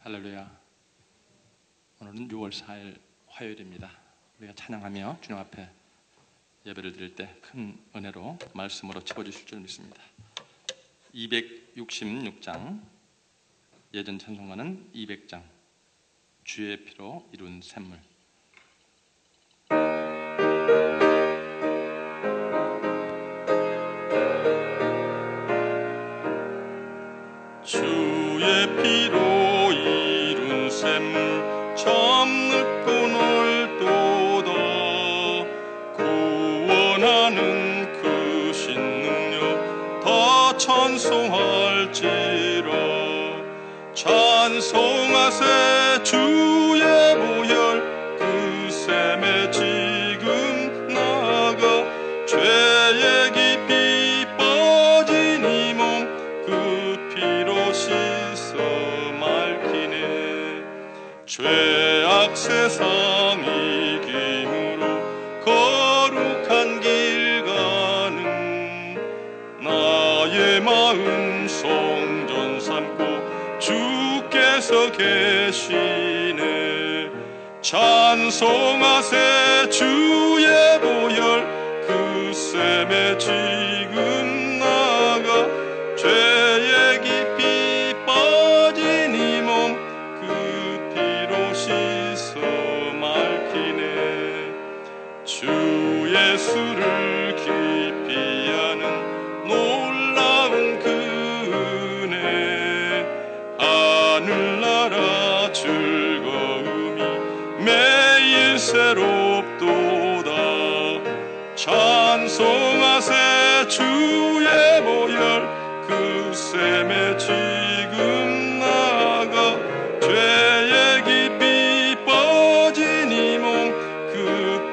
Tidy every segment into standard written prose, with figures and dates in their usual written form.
할렐루야. 오늘은 6월 4일 화요일입니다. 우리가 찬양하며 주님 앞에 예배를 드릴 때 큰 은혜로 말씀으로 채워주실 줄 믿습니다. 266장, 예전 찬송가는 200장, 주의 피로 이룬 샘물. 주의 피로 이룬 샘물 참 넓고 넓도다. 구원하는 그 신능력 다 찬송할지라. 찬송하세 주의 보혈 그 샘에 지금 나가. 죄의 깊이 빠진 이 몸 그 피로 씻어 맑히네. 죄악 세상 이김으로 거룩한 길 가는 나의 마음 성전 삼고 주께서 계시네. 찬송하세 주의 보혈 그 샘에 지금 나가. 죄의 깊이 빠진 이 몸 그 피로 씻어 맑히네. 주 예수를 깊이 아는 놀라운 그 은혜. 하늘나라 즐거움이 매일 새롭도다. 찬송하세 주의 보혈 그 샘에 지금 나가. 죄의 깊이 빠진 이 몸 그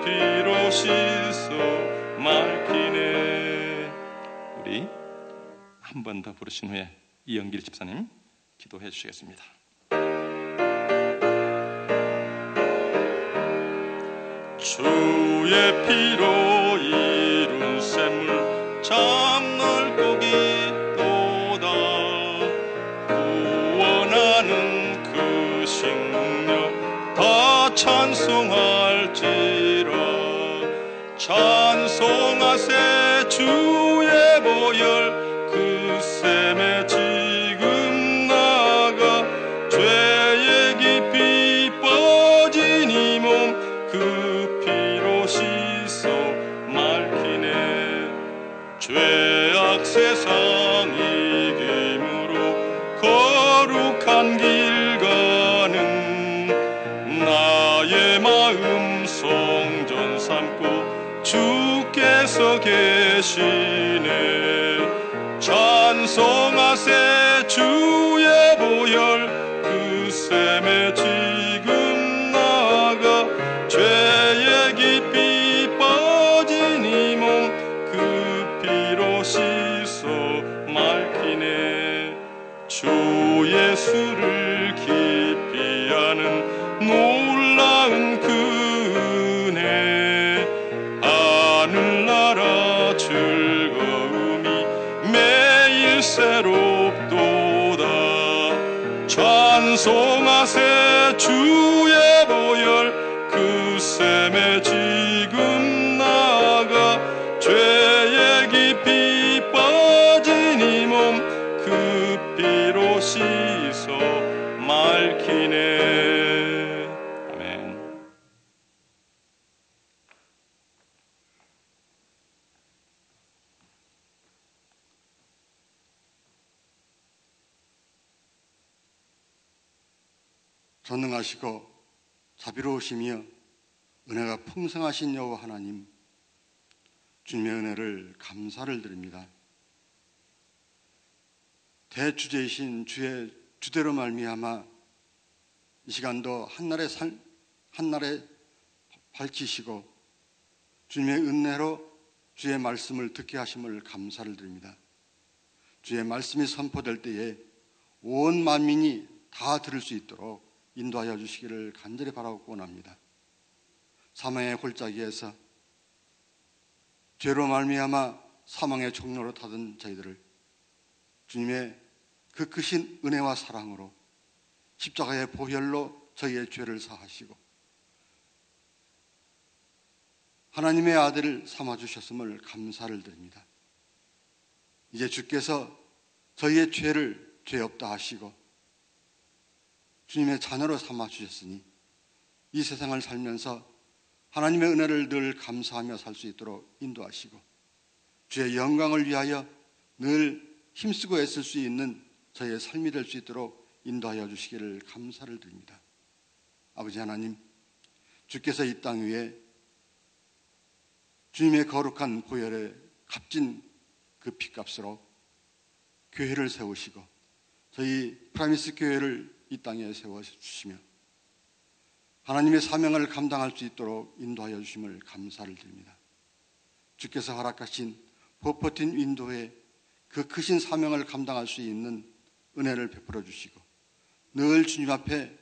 피로 씻어 맑히네. 우리 한 번 더 부르신 후에 이영길 집사님 기도해 주시겠습니다. 주의 피로 이룬 샘물 참 넓고 깊도다. 구원하는 그 신능력 다 찬송할지라. 찬송하세 주의 보혈 그 샘에 지금 나가. 죄의 깊이 빠진 이 몸 그 피로 씻어 맑히네. 죄악 세상 이김으로 거룩한 길 가는 나의 마음 성전 삼고 주께서 계시네. 찬송하세 주의 보혈 그 샘에 지금 나가. 죄의 깊이 빠진 이 몸 그 피로 씻어 맑히네. 주 예수를 깊이 아는 놀라운 그 은혜. 하늘나라 즐거움이 매일 새롭도다. 찬송하세 주의 보혈 그 샘에 지금 나가. 죄의 깊이 빠진 이 몸 그 피로 씻어 맑히네. 아멘. 전능하시고 자비로우시며 은혜가 풍성하신 여호와 하나님, 주님의 은혜를 감사를 드립니다. 대주제이신 주의 주대로 말미암아 이 시간도 한날에 밝히시고 주님의 은혜로 주의 말씀을 듣게 하심을 감사를 드립니다. 주의 말씀이 선포될 때에 온 만민이 다 들을 수 있도록 인도하여 주시기를 간절히 바라고 원합니다. 사망의 골짜기에서 죄로 말미암아 사망의 종로로 타던 저희들을 주님의 그 크신 은혜와 사랑으로 십자가의 보혈로 저희의 죄를 사하시고 하나님의 아들을 삼아주셨음을 감사를 드립니다. 이제 주께서 저희의 죄를 죄 없다 하시고 주님의 자녀로 삼아주셨으니 이 세상을 살면서 하나님의 은혜를 늘 감사하며 살 수 있도록 인도하시고 주의 영광을 위하여 늘 힘쓰고 애쓸 수 있는 저희의 삶이 될 수 있도록 인도하여 주시기를 감사를 드립니다. 아버지 하나님, 주께서 이 땅 위에 주님의 거룩한 보혈에 값진 그 피값으로 교회를 세우시고 저희 프라미스 교회를 이 땅에 세워주시며 하나님의 사명을 감당할 수 있도록 인도하여 주심을 감사를 드립니다. 주께서 허락하신 버퍼틴 윈도의 그 크신 사명을 감당할 수 있는 은혜를 베풀어 주시고 늘 주님 앞에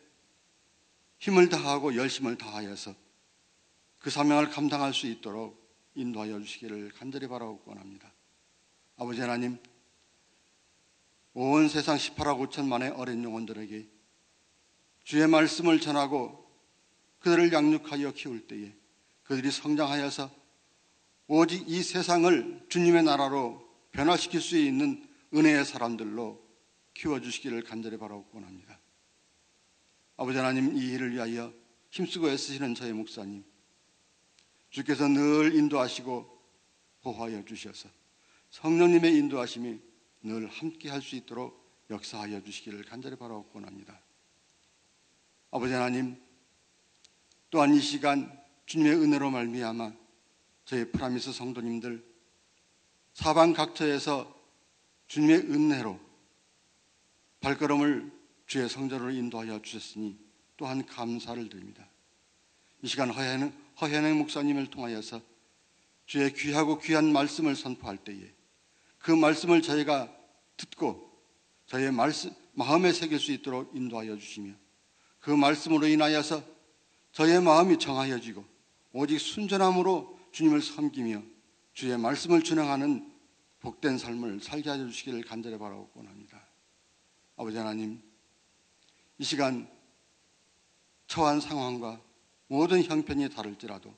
힘을 다하고 열심을 다하여서 그 사명을 감당할 수 있도록 인도하여 주시기를 간절히 바라고 원합니다. 아버지 하나님, 온 세상 18억 5천만의 어린 영혼들에게 주의 말씀을 전하고 그들을 양육하여 키울 때에 그들이 성장하여서 오직 이 세상을 주님의 나라로 변화시킬 수 있는 은혜의 사람들로 키워주시기를 간절히 바라고 원합니다. 아버지 하나님, 이 일을 위하여 힘쓰고 애쓰시는 저희 목사님, 주께서 늘 인도하시고 보호하여 주셔서 성령님의 인도하심이 늘 함께 할 수 있도록 역사하여 주시기를 간절히 바라고 원합니다. 아버지 하나님, 또한 이 시간 주님의 은혜로 말미암아 저희 프라미스 성도님들 사방 각처에서 주님의 은혜로 발걸음을 주의 성전으로 인도하여 주셨으니 또한 감사를 드립니다. 이 시간 허현행 목사님을 통하여서 주의 귀하고 귀한 말씀을 선포할 때에 그 말씀을 저희가 듣고 저희의 마음에 새길 수 있도록 인도하여 주시며 그 말씀으로 인하여서 저희의 마음이 정하여지고 오직 순전함으로 주님을 섬기며 주의 말씀을 준행하는 복된 삶을 살게 하여 주시기를 간절히 바라고 원합니다. 아버지 하나님, 이 시간 처한 상황과 모든 형편이 다를지라도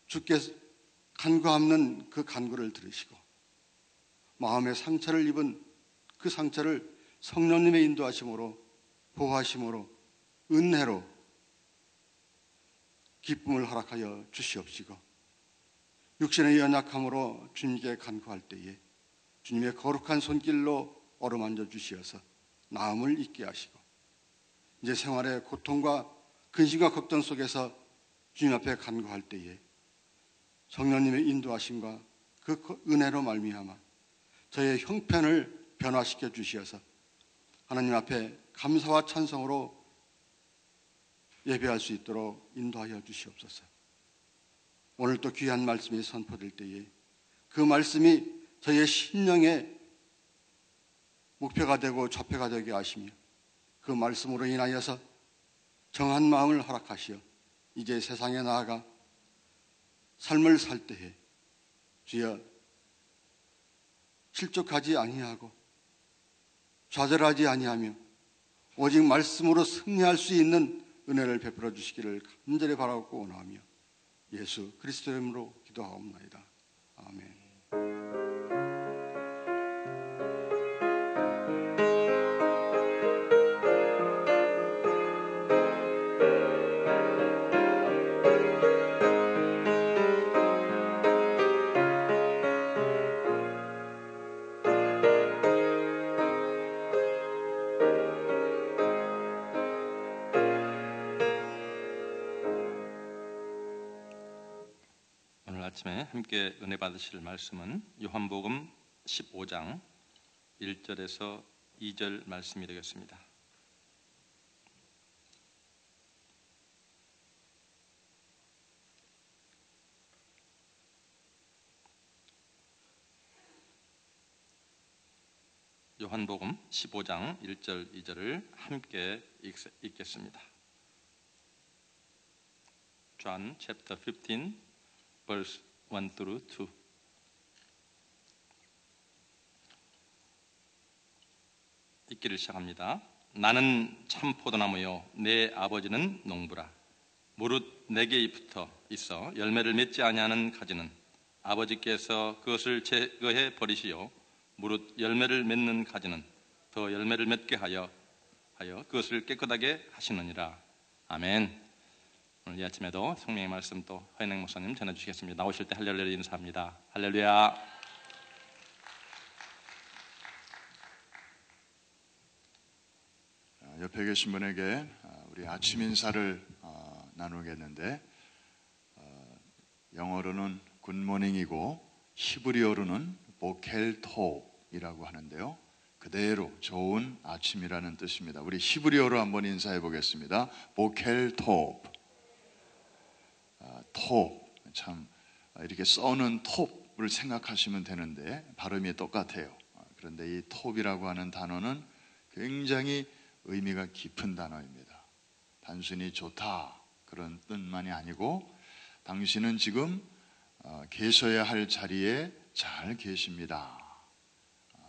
주께 간구하는 그 간구를 들으시고 마음의 상처를 입은 그 상처를 성령님의 인도하심으로 보호하심으로 은혜로 기쁨을 허락하여 주시옵시고 육신의 연약함으로 주님께 간구할 때에 주님의 거룩한 손길로 어루만져 주시어서 나음을 잊게 하시고 이제 생활의 고통과 근심과 걱정 속에서 주님 앞에 간구할 때에 성령님의 인도하심과 그 은혜로 말미암아 저의 형편을 변화시켜 주시어서 하나님 앞에 감사와 찬송으로 예배할 수 있도록 인도하여 주시옵소서. 오늘 또 귀한 말씀이 선포될 때에 그 말씀이 저의 심령의 목표가 되고 좌표가 되게 하시며 그 말씀으로 인하여서 정한 마음을 허락하시어 이제 세상에 나아가 삶을 살 때에 주여 실족하지 아니하고 좌절하지 아니하며 오직 말씀으로 승리할 수 있는 은혜를 베풀어 주시기를 간절히 바라고 원하며 예수 그리스도의 이름으로 기도하옵나이다. 아멘. 오늘 아침에 함께 은혜 받으실 말씀은 요한복음 15장 1절에서 2절 말씀이 되겠습니다. 요한복음 15장 1절 2절을 함께 읽겠습니다. John chapter 15 verse 1 through 2. 읽기를 시작합니다. 나는 참 포도나무요 내 아버지는 농부라. 무릇 내게 붙어 있어 열매를 맺지 아니하는 가지는 아버지께서 그것을 제거해 버리시오. 무릇 열매를 맺는 가지는 더 열매를 맺게 하여 그것을 깨끗하게 하시느니라. 아멘. 오늘 이 아침에도 성령의 말씀 또 허인행 목사님 전해주시겠습니다. 나오실 때 할렐루야 인사합니다. 할렐루야. 옆에 계신 분에게 우리 아침 인사를 나누겠는데, 영어로는 굿모닝이고 히브리어로는 보켈토이라고 하는데요, 그대로 좋은 아침이라는 뜻입니다. 우리 히브리어로 한번 인사해 보겠습니다. 보켈토. 톱, 참 이렇게 써는 톱을 생각하시면 되는데 발음이 똑같아요. 그런데 이 톱이라고 하는 단어는 굉장히 의미가 깊은 단어입니다. 단순히 좋다 그런 뜻만이 아니고, 당신은 지금 계셔야 할 자리에 잘 계십니다.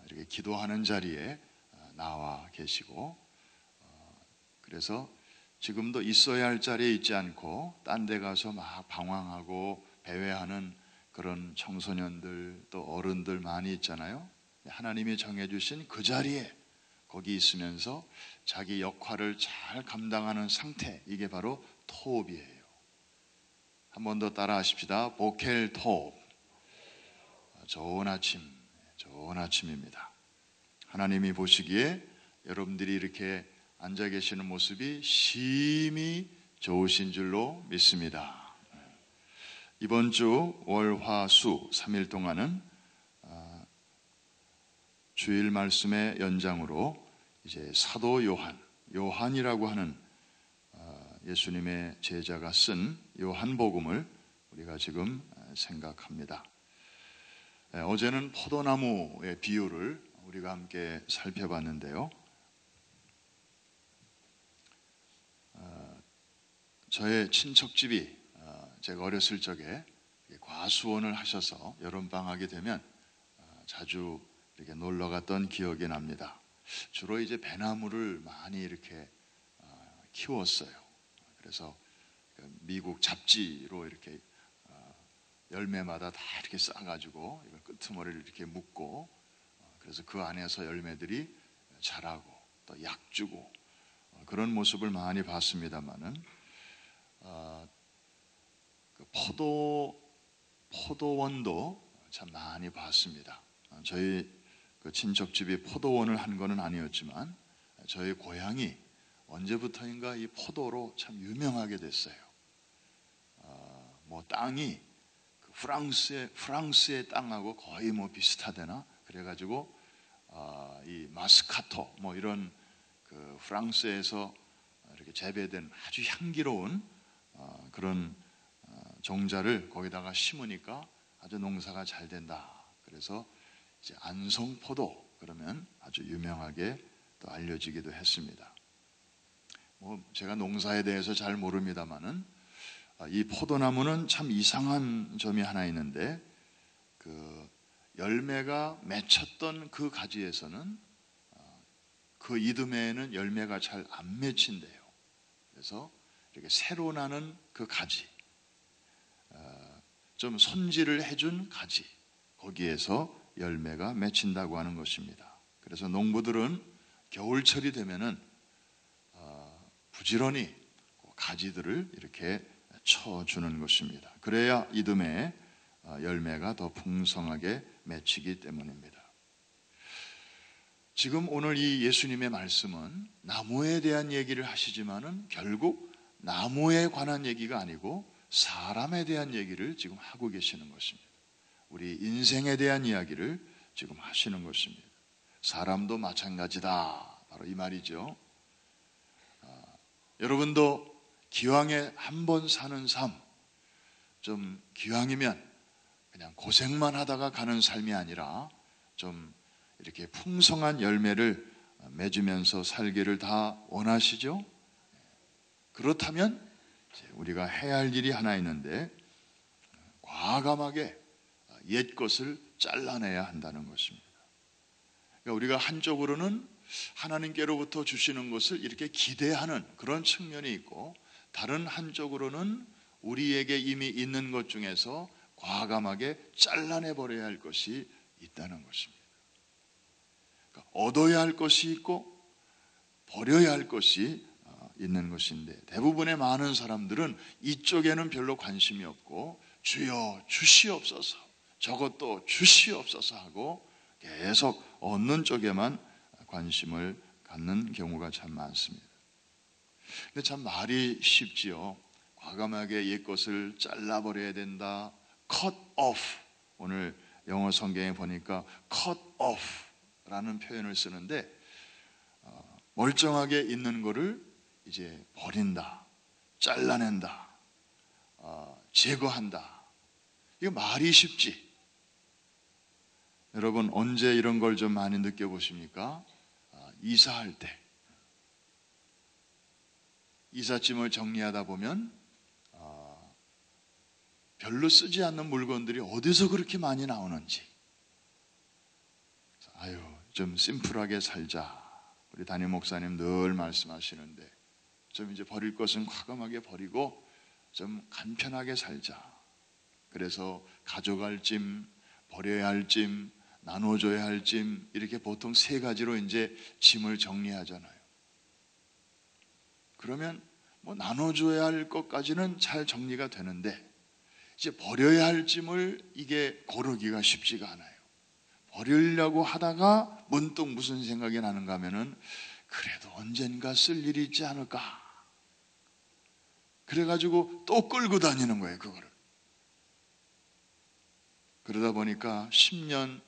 이렇게 기도하는 자리에 나와 계시고, 그래서 지금도 있어야 할 자리에 있지 않고 딴 데 가서 막 방황하고 배회하는 그런 청소년들 또 어른들 많이 있잖아요. 하나님이 정해주신 그 자리에 거기 있으면서 자기 역할을 잘 감당하는 상태, 이게 바로 토업이에요. 한 번 더 따라 하십시다. 보켈 토업. 좋은 아침, 좋은 아침입니다. 하나님이 보시기에 여러분들이 이렇게 앉아 계시는 모습이 심히 좋으신 줄로 믿습니다. 이번 주 월, 화, 수 3일 동안은 주일 말씀의 연장으로 이제 사도 요한이라고 하는 예수님의 제자가 쓴 요한복음을 우리가 지금 생각합니다. 어제는 포도나무의 비유를 우리가 함께 살펴봤는데요, 저의 친척집이 제가 어렸을 적에 과수원을 하셔서 여름방학이 되면 자주 이렇게 놀러 갔던 기억이 납니다. 주로 이제 배나무를 많이 이렇게 키웠어요. 그래서 미국 잡지로 이렇게 열매마다 다 이렇게 싸가지고 이걸 끄트머리를 이렇게 묶고, 그래서 그 안에서 열매들이 자라고 또 약 주고 그런 모습을 많이 봤습니다만은, 그 포도원도 참 많이 봤습니다. 저희 그 친척집이 포도원을 한 거는 아니었지만 저희 고향이 언제부터인가 이 포도로 참 유명하게 됐어요. 뭐 땅이 그 프랑스의 땅하고 거의 뭐 비슷하대나 그래가지고 이 마스카토 뭐 이런 그 프랑스에서 이렇게 재배된 아주 향기로운 그런 종자를 거기다가 심으니까 아주 농사가 잘 된다. 그래서 이제 안성포도 그러면 아주 유명하게 또 알려지기도 했습니다. 뭐 제가 농사에 대해서 잘 모릅니다만은 이 포도나무는 참 이상한 점이 하나 있는데, 그 열매가 맺혔던 그 가지에서는 그 이듬해에는 열매가 잘 안 맺힌대요. 그래서 이렇게 새로 나는 그 가지, 좀 손질을 해준 가지, 거기에서 열매가 맺힌다고 하는 것입니다. 그래서 농부들은 겨울철이 되면은 부지런히 가지들을 이렇게 쳐주는 것입니다. 그래야 이듬해 열매가 더 풍성하게 맺히기 때문입니다. 지금 오늘 이 예수님의 말씀은 나무에 대한 얘기를 하시지만은 결국 나무에 관한 얘기가 아니고 사람에 대한 얘기를 지금 하고 계시는 것입니다. 우리 인생에 대한 이야기를 지금 하시는 것입니다. 사람도 마찬가지다, 바로 이 말이죠. 여러분도 기왕에 한 번 사는 삶, 좀 기왕이면 그냥 고생만 하다가 가는 삶이 아니라 좀 이렇게 풍성한 열매를 맺으면서 살기를 다 원하시죠? 그렇다면 우리가 해야 할 일이 하나 있는데, 과감하게 옛 것을 잘라내야 한다는 것입니다. 그러니까 우리가 한쪽으로는 하나님께로부터 주시는 것을 이렇게 기대하는 그런 측면이 있고, 다른 한쪽으로는 우리에게 이미 있는 것 중에서 과감하게 잘라내 버려야 할 것이 있다는 것입니다. 그러니까 얻어야 할 것이 있고 버려야 할 것이 있는 것인데, 대부분의 많은 사람들은 이쪽에는 별로 관심이 없고 주여 주시옵소서, 저것도 주시옵소서 하고 계속 얻는 쪽에만 관심을 갖는 경우가 참 많습니다. 근데 참 말이 쉽지요. 과감하게 옛 것을 잘라버려야 된다. cut off. 오늘 영어 성경에 보니까 cut off 라는 표현을 쓰는데, 멀쩡하게 있는 거를 이제 버린다, 잘라낸다, 제거한다. 이거 말이 쉽지. 여러분 언제 이런 걸 좀 많이 느껴보십니까? 이사할 때 이삿짐을 정리하다 보면 별로 쓰지 않는 물건들이 어디서 그렇게 많이 나오는지, 아유 좀 심플하게 살자. 우리 담임 목사님 늘 말씀하시는데, 좀 이제 버릴 것은 과감하게 버리고 좀 간편하게 살자. 그래서 가져갈 짐, 버려야 할 짐, 나눠줘야 할 짐, 이렇게 보통 세 가지로 이제 짐을 정리하잖아요. 그러면 뭐 나눠줘야 할 것까지는 잘 정리가 되는데, 이제 버려야 할 짐을 이게 고르기가 쉽지가 않아요. 버리려고 하다가 문득 무슨 생각이 나는가 하면은, 그래도 언젠가 쓸 일이 있지 않을까. 그래가지고 또 끌고 다니는 거예요, 그거를. 그러다 보니까 10년,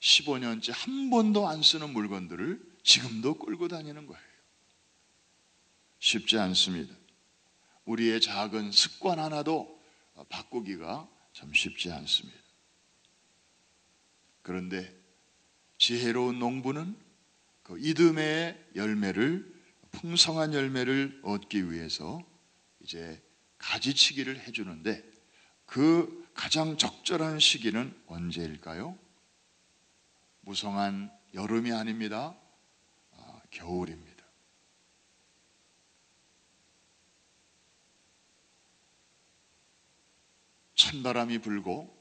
15년째 한 번도 안 쓰는 물건들을 지금도 끌고 다니는 거예요. 쉽지 않습니다. 우리의 작은 습관 하나도 바꾸기가 참 쉽지 않습니다. 그런데 지혜로운 농부는 그 이듬해의 열매를, 풍성한 열매를 얻기 위해서 이제 가지치기를 해주는데, 그 가장 적절한 시기는 언제일까요? 무성한 여름이 아닙니다. 겨울입니다. 찬바람이 불고,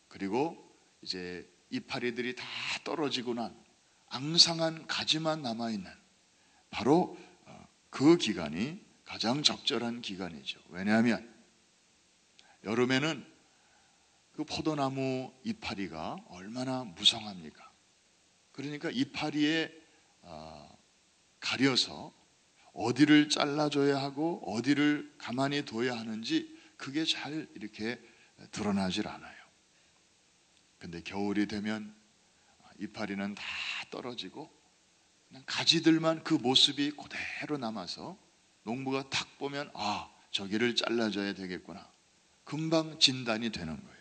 그리고 이제 이파리들이 다 떨어지고 난 앙상한 가지만 남아있는 바로 그 기간이 가장 적절한 기간이죠. 왜냐하면 여름에는 그 포도나무 이파리가 얼마나 무성합니까? 그러니까 이파리에 가려서 어디를 잘라줘야 하고 어디를 가만히 둬야 하는지 그게 잘 이렇게 드러나질 않아요. 근데 겨울이 되면 이파리는 다 떨어지고 그냥 가지들만 그 모습이 그대로 남아서 농부가 탁 보면 저기를 잘라줘야 되겠구나. 금방 진단이 되는 거예요.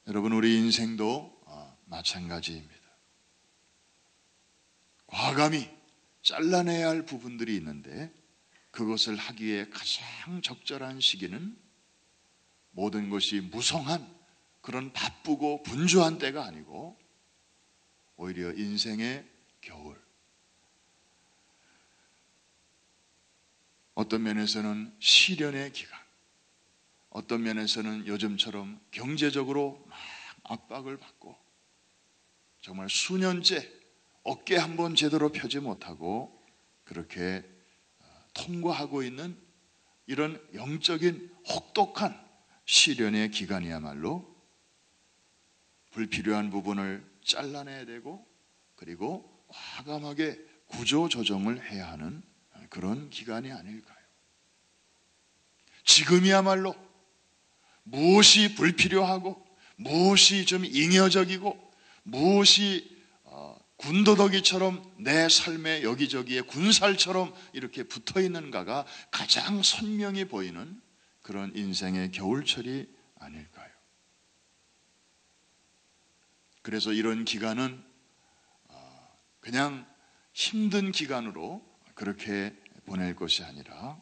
여러분 우리 인생도 마찬가지입니다. 과감히 잘라내야 할 부분들이 있는데, 그것을 하기에 가장 적절한 시기는 모든 것이 무성한 그런 바쁘고 분주한 때가 아니고 오히려 인생의 겨울, 어떤 면에서는 시련의 기간, 어떤 면에서는 요즘처럼 경제적으로 막 압박을 받고 정말 수년째 어깨 한번 제대로 펴지 못하고 그렇게 통과하고 있는 이런 영적인 혹독한 시련의 기간이야말로 불필요한 부분을 잘라내야 되고, 그리고 과감하게 구조조정을 해야 하는 그런 기간이 아닐까요? 지금이야말로 무엇이 불필요하고 무엇이 좀 잉여적이고 무엇이 군더더기처럼 내 삶의 여기저기에 군살처럼 이렇게 붙어있는가가 가장 선명히 보이는 그런 인생의 겨울철이 아닐까요? 그래서 이런 기간은 그냥 힘든 기간으로 그렇게 보낼 것이 아니라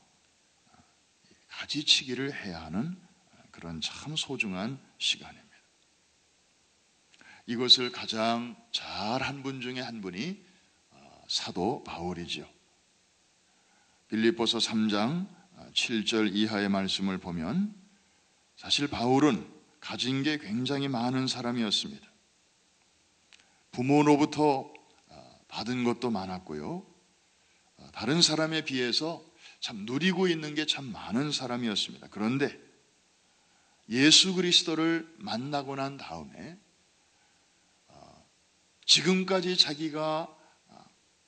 가지치기를 해야 하는 그런 참 소중한 시간입니다. 이것을 가장 잘한 분 중에 한 분이 사도 바울이죠. 빌립보서 3장 7절 이하의 말씀을 보면 사실 바울은 가진 게 굉장히 많은 사람이었습니다. 부모로부터 받은 것도 많았고요. 다른 사람에 비해서 참 누리고 있는 게 참 많은 사람이었습니다. 그런데 예수 그리스도를 만나고 난 다음에 지금까지 자기가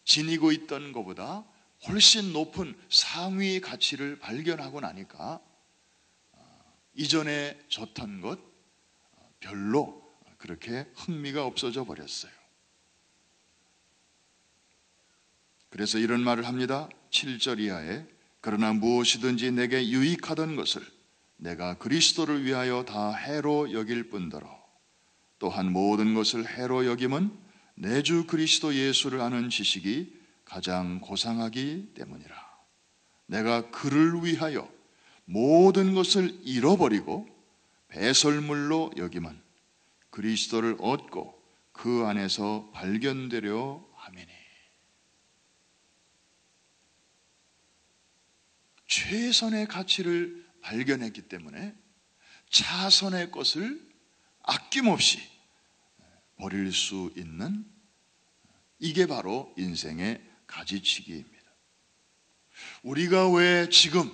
지니고 있던 것보다 훨씬 높은 상위 가치를 발견하고 나니까 이전에 졌던 것 별로 그렇게 흥미가 없어져 버렸어요. 그래서 이런 말을 합니다. 7절 이하에 그러나 무엇이든지 내게 유익하던 것을 내가 그리스도를 위하여 다 해로 여길 뿐더러 또한 모든 것을 해로 여김은 내 주 그리스도 예수를 아는 지식이 가장 고상하기 때문이라. 내가 그를 위하여 모든 것을 잃어버리고 배설물로 여김은 그리스도를 얻고 그 안에서 발견되려 함이니. 최선의 가치를 발견했기 때문에 차선의 것을 아낌없이 버릴 수 있는, 이게 바로 인생의 가지치기입니다. 우리가 왜 지금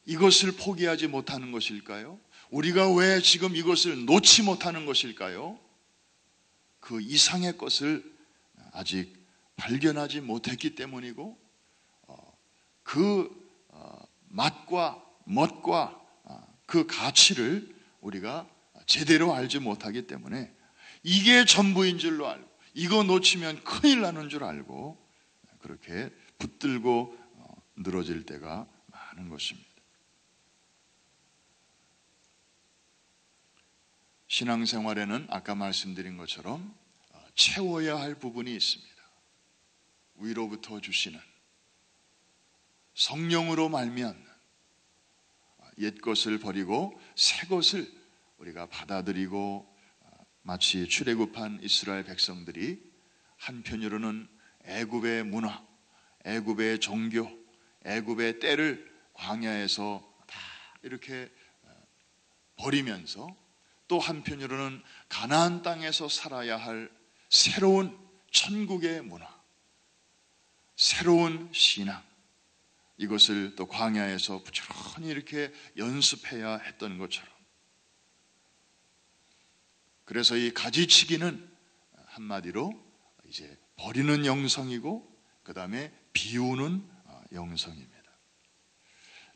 이것을 포기하지 못하는 것일까요? 우리가 왜 지금 이것을 놓지 못하는 것일까요? 그 이상의 것을 아직 발견하지 못했기 때문이고, 그 맛과 멋과 그 가치를 우리가 제대로 알지 못하기 때문에 이게 전부인 줄로 알고, 이거 놓치면 큰일 나는 줄 알고 그렇게 붙들고 늘어질 때가 많은 것입니다. 신앙생활에는 아까 말씀드린 것처럼 채워야 할 부분이 있습니다. 위로부터 주시는, 성령으로 말미암는 옛 것을 버리고 새 것을 우리가 받아들이고, 마치 출애굽한 이스라엘 백성들이 한편으로는 애굽의 문화, 애굽의 종교, 애굽의 때를 광야에서 다 이렇게 버리면서 또 한편으로는 가나안 땅에서 살아야 할 새로운 천국의 문화, 새로운 신앙, 이것을 또 광야에서 부지런히 이렇게 연습해야 했던 것처럼, 그래서 이 가지치기는 한마디로 이제 버리는 영성이고 그 다음에 비우는 영성입니다.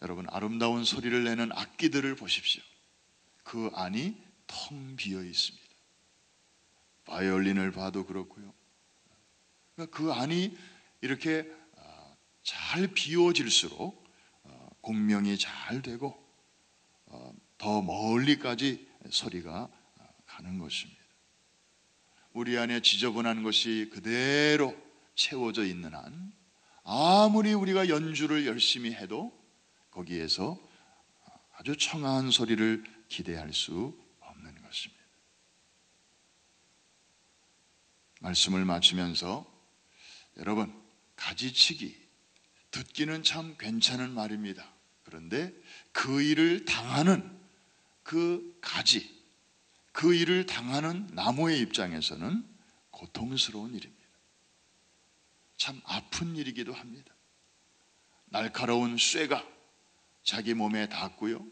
여러분, 아름다운 소리를 내는 악기들을 보십시오. 그 안이 텅 비어 있습니다. 바이올린을 봐도 그렇고요. 그러니까 그 안이 이렇게 잘 비워질수록 공명이 잘 되고 더 멀리까지 소리가 가는 것입니다. 우리 안에 지저분한 것이 그대로 채워져 있는 한 아무리 우리가 연주를 열심히 해도 거기에서 아주 청아한 소리를 기대할 수 없는 것입니다. 말씀을 마치면서 여러분, 가지치기, 듣기는 참 괜찮은 말입니다. 그런데 그 일을 당하는 그 가지, 그 일을 당하는 나무의 입장에서는 고통스러운 일입니다. 참 아픈 일이기도 합니다. 날카로운 쇠가 자기 몸에 닿고요,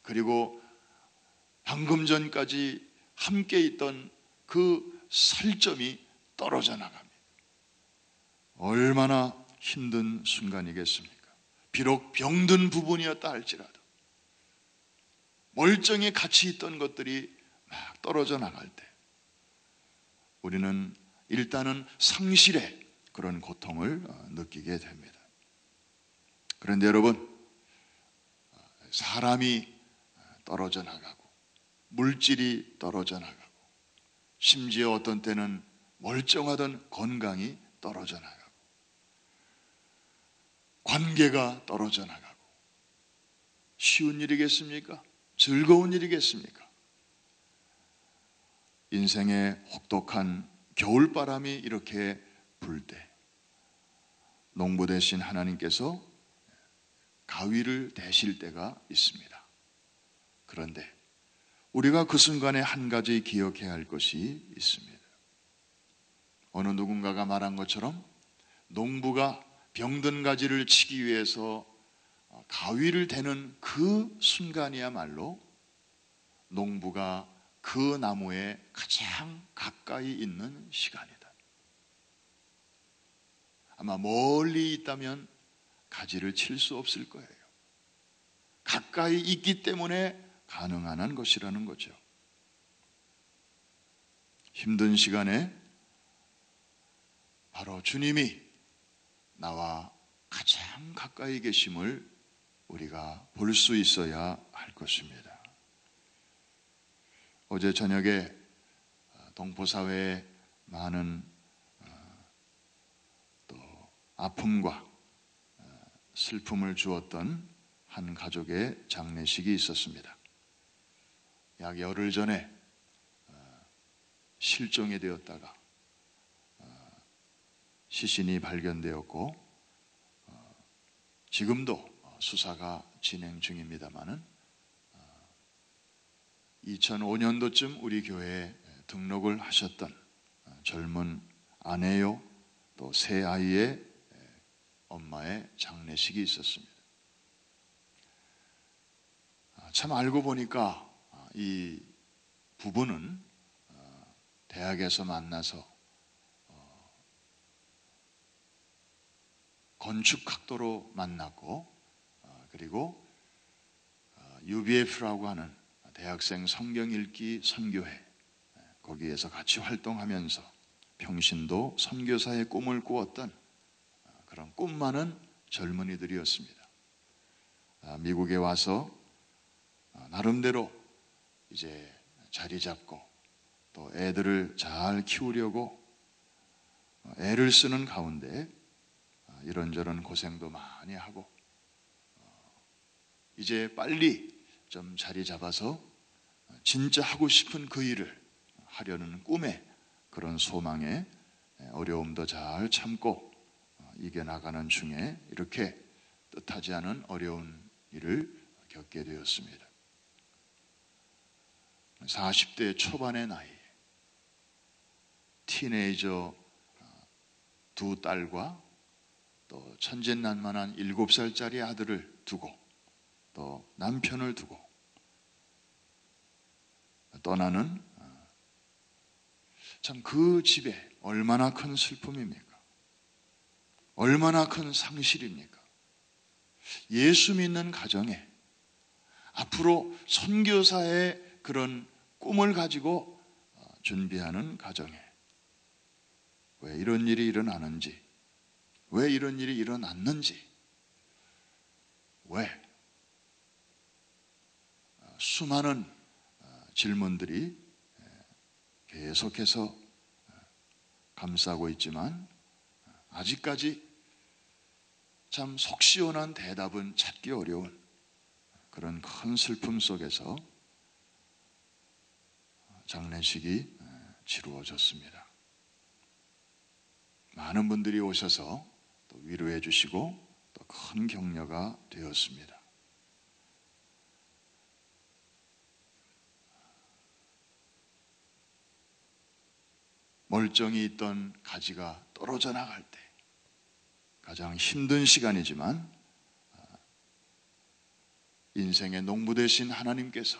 그리고 방금 전까지 함께 있던 그 살점이 떨어져 나갑니다. 얼마나 힘든 순간이겠습니까? 비록 병든 부분이었다 할지라도 멀쩡히 같이 있던 것들이 막 떨어져 나갈 때 우리는 일단은 상실의 그런 고통을 느끼게 됩니다. 그런데 여러분, 사람이 떨어져 나가고 물질이 떨어져 나가고 심지어 어떤 때는 멀쩡하던 건강이 떨어져 나가고 관계가 떨어져 나가고 쉬운 일이겠습니까? 즐거운 일이겠습니까? 인생의 혹독한 겨울바람이 이렇게 불 때 농부 되신 하나님께서 가위를 대실 때가 있습니다. 그런데 우리가 그 순간에 한 가지 기억해야 할 것이 있습니다. 어느 누군가가 말한 것처럼 농부가 병든 가지를 치기 위해서 가위를 대는 그 순간이야말로 농부가 그 나무에 가장 가까이 있는 시간이다. 아마 멀리 있다면 가지를 칠 수 없을 거예요. 가까이 있기 때문에 가능한 것이라는 거죠. 힘든 시간에 바로 주님이 나와 가장 가까이 계심을 우리가 볼 수 있어야 할 것입니다. 어제 저녁에 동포사회에 많은 또 아픔과 슬픔을 주었던 한 가족의 장례식이 있었습니다. 약 열흘 전에 실종이 되었다가 시신이 발견되었고 지금도 수사가 진행 중입니다마는 2005년도쯤 우리 교회에 등록을 하셨던 젊은 아내요 또 세 아이의 엄마의 장례식이 있었습니다. 참 알고 보니까 이 부부는 대학에서 만나서 건축학도로 만났고 그리고 UBF라고 하는 대학생 성경 읽기 선교회 거기에서 같이 활동하면서 평신도 선교사의 꿈을 꾸었던 그런 꿈 많은 젊은이들이었습니다. 미국에 와서 나름대로 이제 자리 잡고 또 애들을 잘 키우려고 애를 쓰는 가운데 이런저런 고생도 많이 하고 이제 빨리 좀 자리 잡아서 진짜 하고 싶은 그 일을 하려는 꿈에 그런 소망에 어려움도 잘 참고 이겨나가는 중에 이렇게 뜻하지 않은 어려운 일을 겪게 되었습니다. 40대 초반의 나이에 티네이저 두 딸과 또 천진난만한 7살짜리 아들을 두고 또 남편을 두고 떠나는 참 그 집에 얼마나 큰 슬픔입니까? 얼마나 큰 상실입니까? 예수 믿는 가정에 앞으로 선교사의 그런 꿈을 가지고 준비하는 가정에 왜 이런 일이 일어나는지, 왜 이런 일이 일어났는지, 왜 수많은 질문들이 계속해서 감싸고 있지만 아직까지 참 속 시원한 대답은 찾기 어려운 그런 큰 슬픔 속에서 장례식이 치루어졌습니다. 많은 분들이 오셔서 또 위로해 주시고 또 큰 격려가 되었습니다. 멀쩡히 있던 가지가 떨어져 나갈 때 가장 힘든 시간이지만 인생의 농부 되신 하나님께서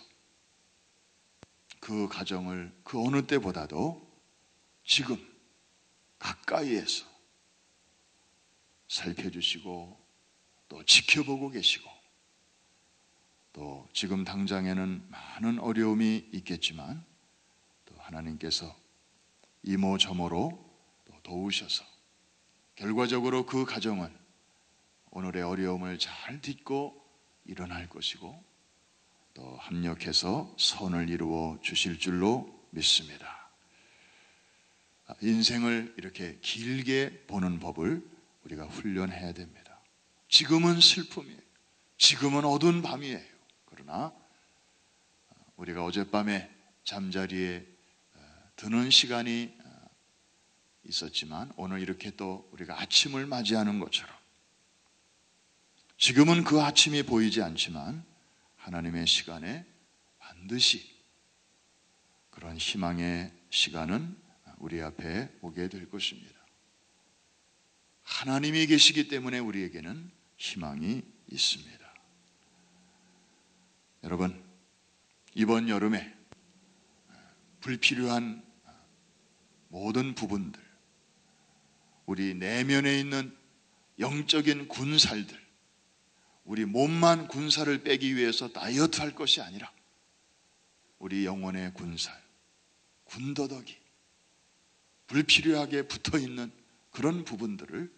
그 가정을 그 어느 때보다도 지금 가까이에서 살펴주시고 또 지켜보고 계시고 또 지금 당장에는 많은 어려움이 있겠지만 또 하나님께서 이모저모로 또 도우셔서 결과적으로 그 가정은 오늘의 어려움을 잘 딛고 일어날 것이고 또 합력해서 선을 이루어 주실 줄로 믿습니다. 인생을 이렇게 길게 보는 법을 우리가 훈련해야 됩니다. 지금은 슬픔이에요. 지금은 어두운 밤이에요. 그러나 우리가 어젯밤에 잠자리에 드는 시간이 있었지만 오늘 이렇게 또 우리가 아침을 맞이하는 것처럼 지금은 그 아침이 보이지 않지만 하나님의 시간에 반드시 그런 희망의 시간은 우리 앞에 오게 될 것입니다. 하나님이 계시기 때문에 우리에게는 희망이 있습니다. 여러분, 이번 여름에 불필요한 모든 부분들, 우리 내면에 있는 영적인 군살들, 우리 몸만 군살을 빼기 위해서 다이어트 할 것이 아니라 우리 영혼의 군살, 군더더기, 불필요하게 붙어있는 그런 부분들을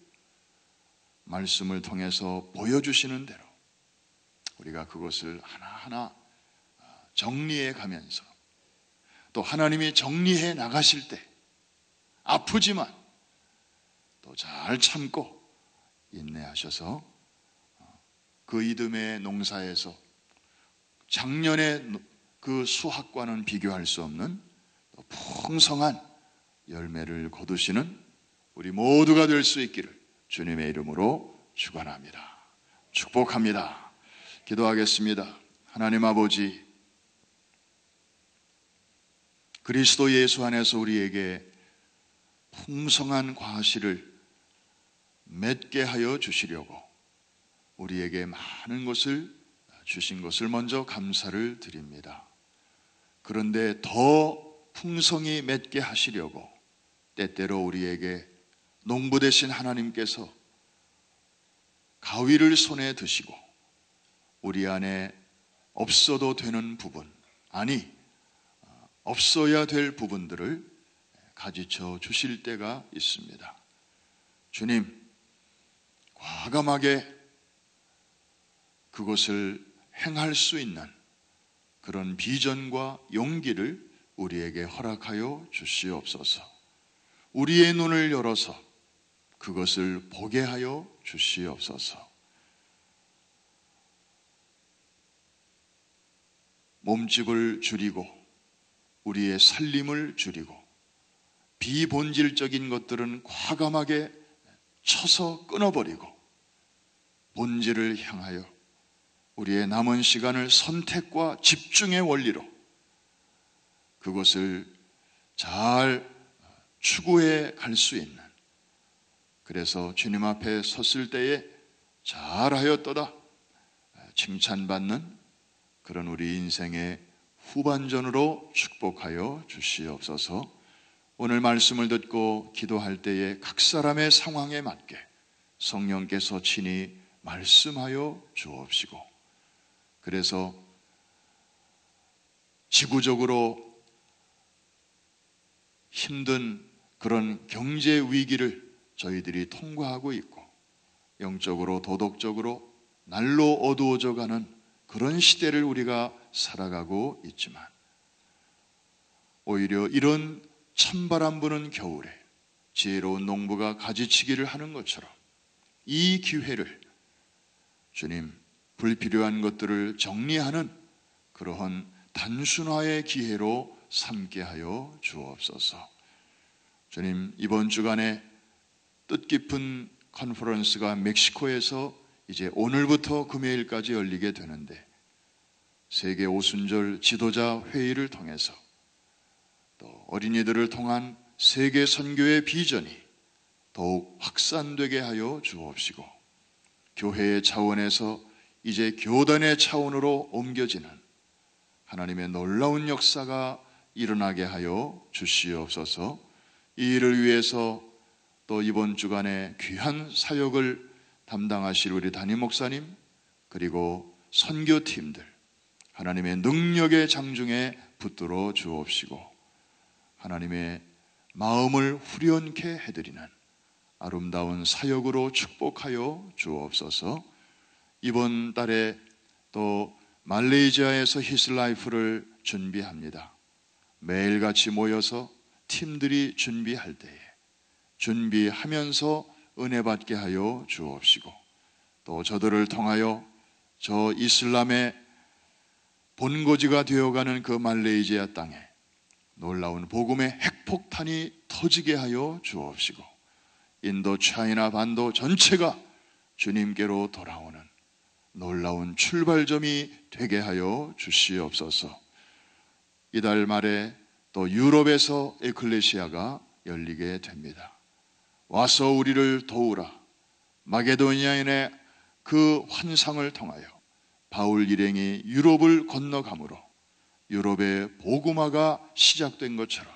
말씀을 통해서 보여주시는 대로 우리가 그것을 하나하나 정리해 가면서 또 하나님이 정리해 나가실 때 아프지만 또 잘 참고 인내하셔서 그 이듬해 농사에서 작년의 그 수확과는 비교할 수 없는 풍성한 열매를 거두시는 우리 모두가 될 수 있기를 주님의 이름으로 축원합니다. 축복합니다. 기도하겠습니다. 하나님 아버지, 그리스도 예수 안에서 우리에게 풍성한 과실을 맺게 하여 주시려고 우리에게 많은 것을 주신 것을 먼저 감사를 드립니다. 그런데 더 풍성히 맺게 하시려고 때때로 우리에게 농부 되신 하나님께서 가위를 손에 드시고 우리 안에 없어도 되는 부분, 아니 없어야 될 부분들을 가지쳐 주실 때가 있습니다. 주님, 과감하게 그것을 행할 수 있는 그런 비전과 용기를 우리에게 허락하여 주시옵소서. 우리의 눈을 열어서 그것을 보게 하여 주시옵소서. 몸집을 줄이고 우리의 살림을 줄이고 비본질적인 것들은 과감하게 쳐서 끊어버리고 본질을 향하여 우리의 남은 시간을 선택과 집중의 원리로 그것을 잘 추구해 갈 수 있는, 그래서 주님 앞에 섰을 때에 잘하였도다 칭찬받는 그런 우리 인생의 후반전으로 축복하여 주시옵소서. 오늘 말씀을 듣고 기도할 때에 각 사람의 상황에 맞게 성령께서 친히 말씀하여 주옵시고, 그래서 지구적으로 힘든 그런 경제 위기를 저희들이 통과하고 있고 영적으로 도덕적으로 날로 어두워져 가는 그런 시대를 우리가 살아가고 있지만 오히려 이런 찬바람 부는 겨울에 지혜로운 농부가 가지치기를 하는 것처럼 이 기회를 주님, 불필요한 것들을 정리하는 그러한 단순화의 기회로 삼게 하여 주옵소서. 주님, 이번 주간에 뜻깊은 컨퍼런스가 멕시코에서 이제 오늘부터 금요일까지 열리게 되는데 세계 오순절 지도자 회의를 통해서 또 어린이들을 통한 세계 선교의 비전이 더욱 확산되게 하여 주옵시고 교회의 차원에서 이제 교단의 차원으로 옮겨지는 하나님의 놀라운 역사가 일어나게 하여 주시옵소서. 이 일을 위해서 또 이번 주간에 귀한 사역을 담당하실 우리 담임 목사님 그리고 선교팀들 하나님의 능력의 장중에 붙들어 주옵시고 하나님의 마음을 후련케 해드리는 아름다운 사역으로 축복하여 주옵소서. 이번 달에 또 말레이시아에서 히스라이프를 준비합니다. 매일같이 모여서 팀들이 준비할 때에 준비하면서 은혜 받게 하여 주옵시고 또 저들을 통하여 저 이슬람의 본고지가 되어가는 그 말레이시아 땅에 놀라운 복음의 핵폭탄이 터지게 하여 주옵시고 인도 차이나 반도 전체가 주님께로 돌아오는 놀라운 출발점이 되게 하여 주시옵소서. 이달 말에 또 유럽에서 에클레시아가 열리게 됩니다. 와서 우리를 도우라. 마게도니아인의 그 환상을 통하여 바울 일행이 유럽을 건너가므로 유럽의 복음화가 시작된 것처럼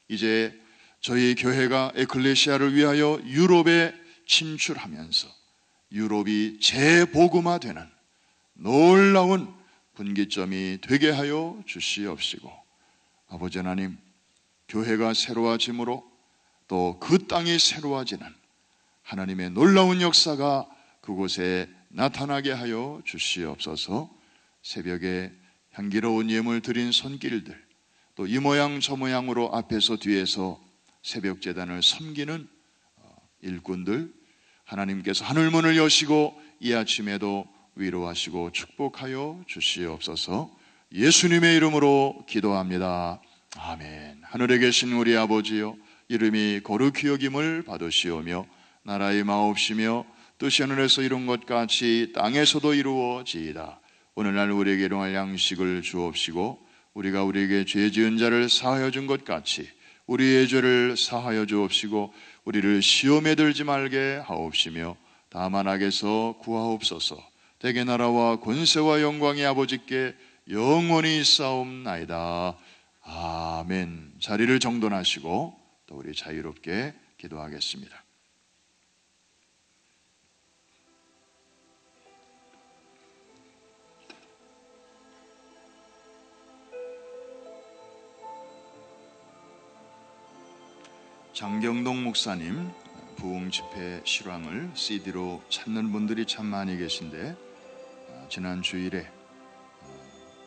이제 저희 교회가 에클레시아를 위하여 유럽에 진출하면서 유럽이 재복음화되는 놀라운 분기점이 되게 하여 주시옵시고 아버지 하나님, 교회가 새로워짐으로 또 그 땅이 새로워지는 하나님의 놀라운 역사가 그곳에 나타나게 하여 주시옵소서. 새벽에 향기로운 예물 드린 손길들, 또 이 모양 저 모양으로 앞에서 뒤에서 새벽 제단을 섬기는 일꾼들, 하나님께서 하늘문을 여시고 이 아침에도 위로하시고 축복하여 주시옵소서. 예수님의 이름으로 기도합니다. 아멘. 하늘에 계신 우리 아버지여, 이름이 거룩히 여김을 받으시오며 나라의 마옵시며 뜻이 하늘에서 이룬 것 같이 땅에서도 이루어지이다. 오늘날 우리에게 일용할 양식을 주옵시고 우리가 우리에게 죄 지은 자를 사하여 준 것 같이 우리의 죄를 사하여 주옵시고 우리를 시험에 들지 말게 하옵시며 다만 악에서 구하옵소서. 대개 나라와 권세와 영광이 아버지께 영원히 있사옵나이다. 아멘. 자리를 정돈하시고 또 우리 자유롭게 기도하겠습니다. 장경동 목사님 부흥 집회 실황을 CD로 찾는 분들이 참 많이 계신데 지난 주일에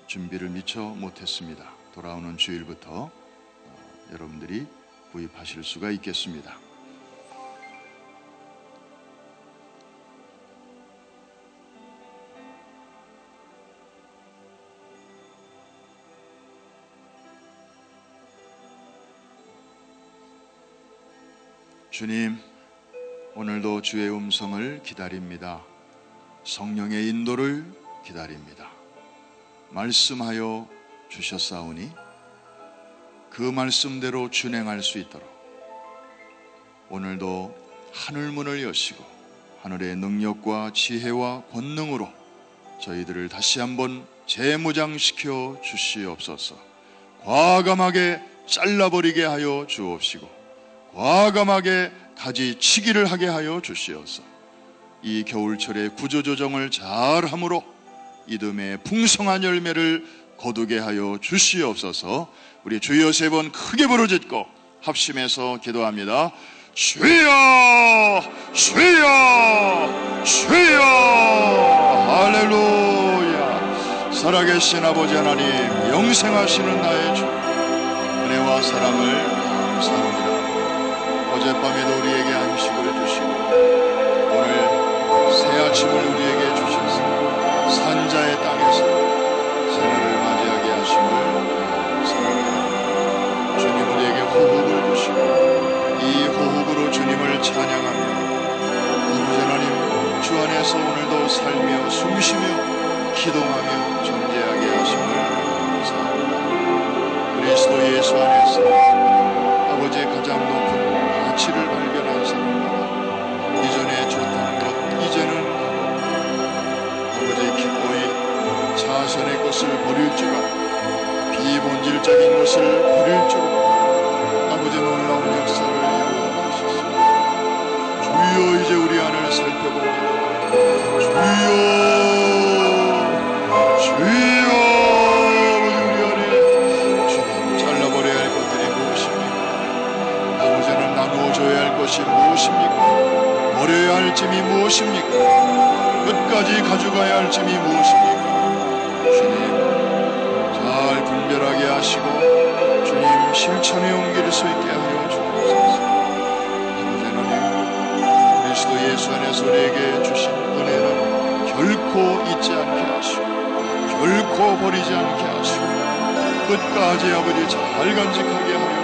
준비를 미처 못했습니다. 돌아오는 주일부터 여러분들이 구입하실 수가 있겠습니다. 주님, 오늘도 주의 음성을 기다립니다. 성령의 인도를 기다립니다. 말씀하여 주셨사오니 그 말씀대로 준행할 수 있도록 오늘도 하늘문을 여시고 하늘의 능력과 지혜와 권능으로 저희들을 다시 한번 재무장시켜 주시옵소서. 과감하게 잘라버리게 하여 주옵시고 과감하게 가지치기를 하게 하여 주시옵소서. 이 겨울철에 구조조정을 잘함으로 이듬해 풍성한 열매를 거두게 하여 주시옵소서. 우리 주여 세 번 크게 부르짖고 합심해서 기도합니다. 주여 주여 주여. 할렐루야. 살아계신 아버지 하나님, 영생하시는 나의 주, 은혜와 사랑을 감사합니다. 어젯밤에도 우리에게 안식을 주시고 오늘 새 아침을 우리에게 주셨습니다. 산자의 땅에서 새날을 맞이하게 하심을 감사합니다. 주님 우리에게 호흡을 주시고 이 호흡으로 주님을 찬양하며 아버지 하나님, 주 안에서 오늘도 살며 숨쉬며 기동하며 존재하게 하심을 감사합니다. 그리스도 예수 안에서 아버지의 가장 높은 가치를 발견한 사람마다 이전에 좋다는 것 이제는 아버지의 기꺼이 자선의 것을 버릴 줄 알고 비본질적인 것을 버릴 줄 알고 아버지 놀라운 역사를 이루어 주시옵소서. 주여, 이제 우리 안을 살펴봅니다. 주여 주여. 나누어줘야 할 것이 무엇입니까? 버려야 할 짐이 무엇입니까? 끝까지 가져가야 할 짐이 무엇입니까? 주님, 잘 분별하게 하시고 주님 실천에 옮길 수 있게 하여 주옵소서. 아버지 하나님, 그리스도 예수 안에서 우리에게 주신 은혜는 결코 잊지 않게 하시고 결코 버리지 않게 하시고 끝까지 아버지 잘 간직하게 하여